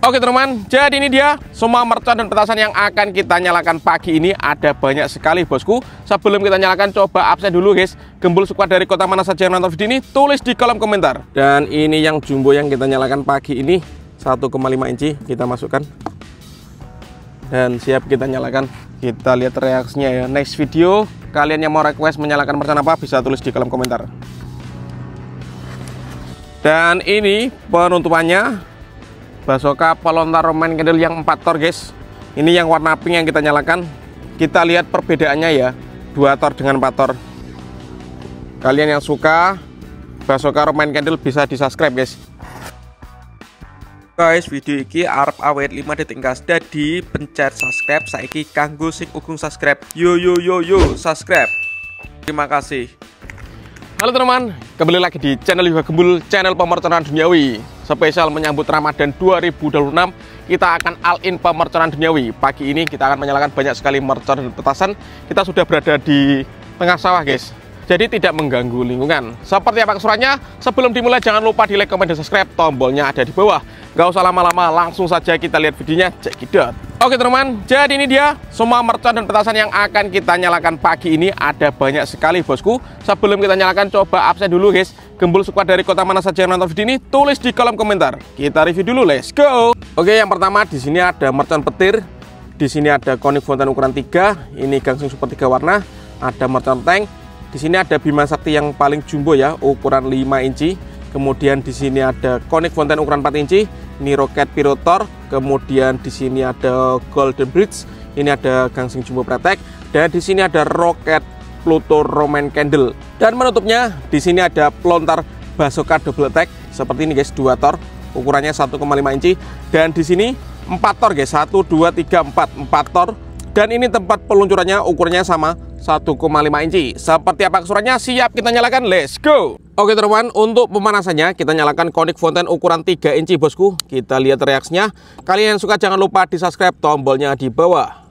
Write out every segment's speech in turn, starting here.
Oke teman-teman, jadi ini dia semua mercon dan petasan yang akan kita nyalakan pagi ini. Ada banyak sekali bosku. Sebelum kita nyalakan, coba absen dulu guys. Gembul squad dari kota mana saja yang nonton video ini, tulis di kolom komentar. Dan ini yang jumbo yang kita nyalakan pagi ini, 1,5 inci kita masukkan. Dan siap kita nyalakan. Kita lihat reaksinya ya. Next video, kalian yang mau request menyalakan mercon apa, bisa tulis di kolom komentar. Dan ini penutupannya, Basoka pelontar Roman candle yang 4 tor guys. Ini yang warna pink yang kita nyalakan. Kita lihat perbedaannya ya, 2 tor dengan 4 tor. Kalian yang suka Basoka Roman candle bisa di subscribe guys. Guys, video ini arep awet 5 detik gas. Jadi pencet subscribe saiki kanggo sing ugung subscribe. Yo subscribe. Terima kasih. Halo teman-teman, kembali lagi di channel Yoga Gembul, channel pemerconan duniawi. Spesial menyambut Ramadan 2026, kita akan all-in pemerconan duniawi. Pagi ini kita akan menyalakan banyak sekali mercon dan petasan. Kita sudah berada di tengah sawah guys, jadi tidak mengganggu lingkungan. Seperti apa keseruannya? Sebelum dimulai jangan lupa di like, komen, dan subscribe. Tombolnya ada di bawah. Gak usah lama-lama, langsung saja kita lihat videonya. Check it out. Oke teman-teman, jadi ini dia semua mercon dan petasan yang akan kita nyalakan pagi ini. Ada banyak sekali bosku. Sebelum kita nyalakan, coba absen dulu guys. Gembul squad dari kota mana saja yang nonton video ini, tulis di kolom komentar. Kita review dulu, let's go. Oke, yang pertama di sini ada mercon petir. Di sini ada konik fonten ukuran 3. Ini gangsing super 3 warna. Ada mercon tank. Di sini ada Bima Sakti yang paling jumbo ya, ukuran 5 inci. Kemudian di sini ada konik fonten ukuran 4 inci. Ini roket pirotor. Kemudian di sini ada golden bridge. Ini ada gangsing jumbo pretek. Dan di sini ada roket Pluto Roman candle. Dan menutupnya di sini ada pelontar Basoka double attack seperti ini guys, 2 tor. Ukurannya 1,5 inci. Dan di sini 4 tor guys, 1 2 3 4 tor. Dan ini tempat peluncurannya ukurannya sama, 1,5 inci. Seperti apa keseruannya? Siap kita nyalakan, let's go. Oke teman-teman, untuk pemanasannya kita nyalakan konik fonten ukuran 3 inci bosku. Kita lihat reaksinya. Kalian yang suka jangan lupa di subscribe, tombolnya di bawah.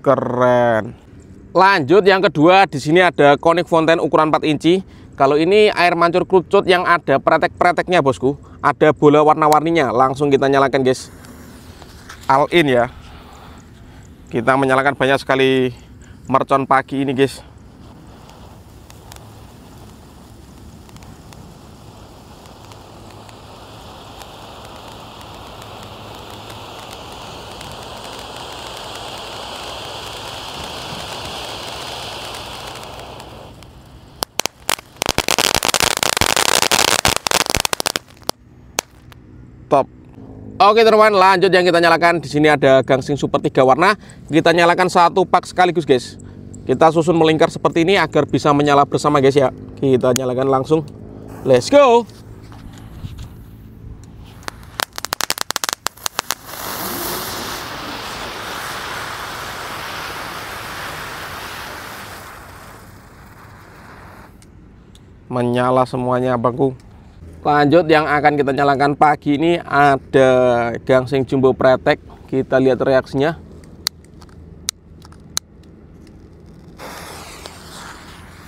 Keren. Lanjut yang kedua, di sini ada konik fonten ukuran 4 inci. Kalau ini air mancur kerucut yang ada pretek-preteknya bosku. Ada bola warna-warninya. Langsung kita nyalakan guys. All in ya. Kita menyalakan banyak sekali mercon pagi ini guys. Top. Oke teman-teman, lanjut yang kita nyalakan. Di sini ada gangsing super 3 warna. Kita nyalakan 1 pak sekaligus guys. Kita susun melingkar seperti ini agar bisa menyala bersama guys ya. Kita nyalakan langsung. Let's go. Menyala semuanya abangku. Lanjut yang akan kita nyalakan pagi ini ada gangsing jumbo pretek. Kita lihat reaksinya.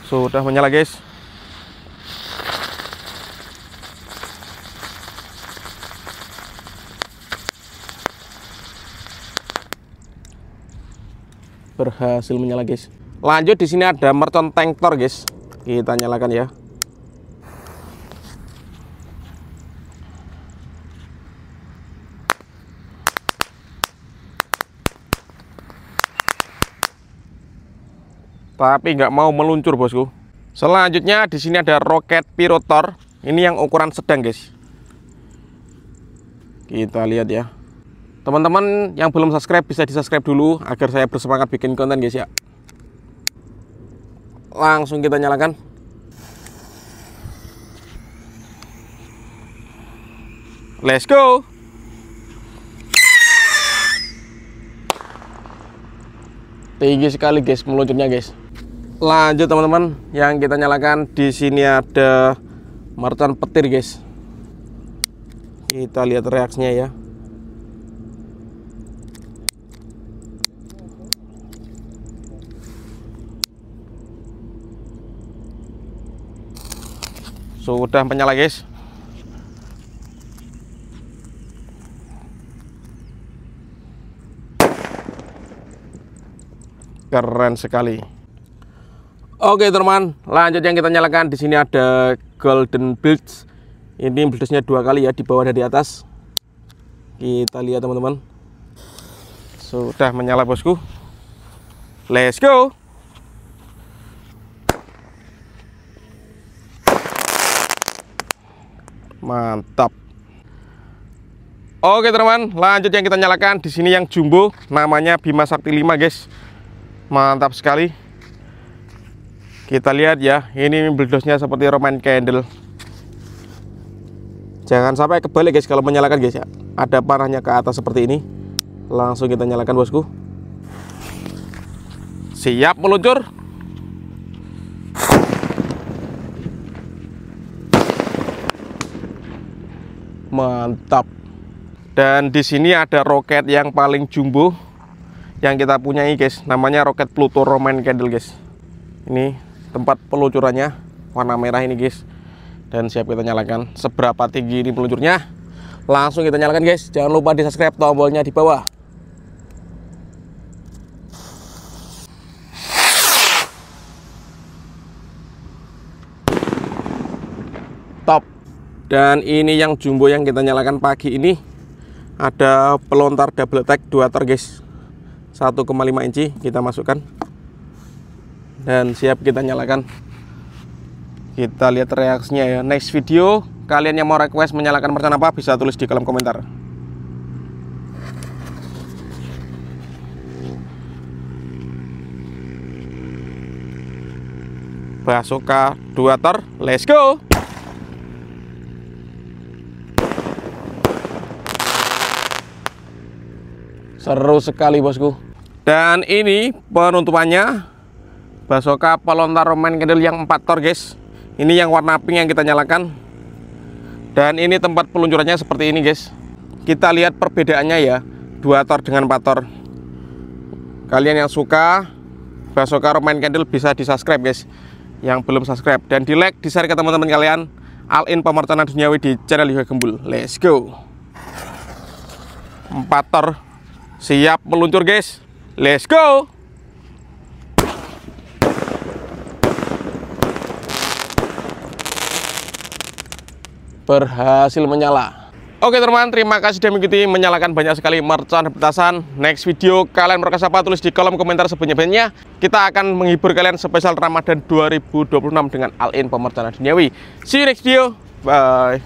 Sudah menyala guys. Berhasil menyala guys. Lanjut di sini ada mercon tank tor guys. Kita nyalakan ya. Tapi nggak mau meluncur bosku. Selanjutnya di sini ada roket pirotor. Ini yang ukuran sedang guys. Kita lihat ya. Teman-teman yang belum subscribe bisa di subscribe dulu agar saya bersemangat bikin konten guys ya. Langsung kita nyalakan. Let's go. Tinggi sekali guys meluncurnya guys. Lanjut teman-teman, yang kita nyalakan di sini ada mercon petir guys. Kita lihat reaksinya ya. Sudah menyala guys. Keren sekali. Oke teman, lanjut yang kita nyalakan. Di sini ada golden builds. Ini buildsnya 2 kali ya, di bawah dan di atas. Kita lihat teman-teman. Sudah menyala bosku. Let's go. Mantap. Oke teman, lanjut yang kita nyalakan. Di sini yang jumbo, namanya Bima Sakti 5 guys. Mantap sekali. Kita lihat ya, ini bledosnya seperti Roman candle. Jangan sampai kebalik guys kalau menyalakan guys ya. Ada panahnya ke atas seperti ini. Langsung kita nyalakan bosku. Siap meluncur. Mantap. Dan di sini ada roket yang paling jumbo yang kita punyai guys, namanya roket Pluto Roman candle guys. Ini tempat peluncurannya warna merah ini guys. Dan siap kita nyalakan. Seberapa tinggi ini peluncurnya, langsung kita nyalakan guys. Jangan lupa di subscribe, tombolnya di bawah. Top. Dan ini yang jumbo yang kita nyalakan pagi ini, ada pelontar double attack 2 tor guys, 1,5 inci kita masukkan dan siap kita nyalakan. Kita lihat reaksinya ya. Next video kalian yang mau request menyalakan mercon apa bisa tulis di kolom komentar. Bazooka 2 tor, let's go. Seru sekali bosku. Dan ini penuntupannya bazooka pelontar Roman candle yang 4 tor guys. Ini yang warna pink yang kita nyalakan. Dan ini tempat peluncurannya seperti ini guys. Kita lihat perbedaannya ya, 2 tor dengan 4 tor. Kalian yang suka bazooka Roman candle bisa di subscribe guys, yang belum subscribe, dan di like, di share ke teman-teman kalian. All in pemerconan duniawi di channel Yoga Gembul. Let's go. 4 tor siap meluncur guys. Let's go. Berhasil menyala. Oke teman, terima kasih sudah mengikuti. Menyalakan banyak sekali mercon petasan. Next video kalian request apa, tulis di kolom komentar sebanyak-banyaknya. Kita akan menghibur kalian spesial Ramadan 2026 dengan all in pemerconan duniawi. See you next video. Bye.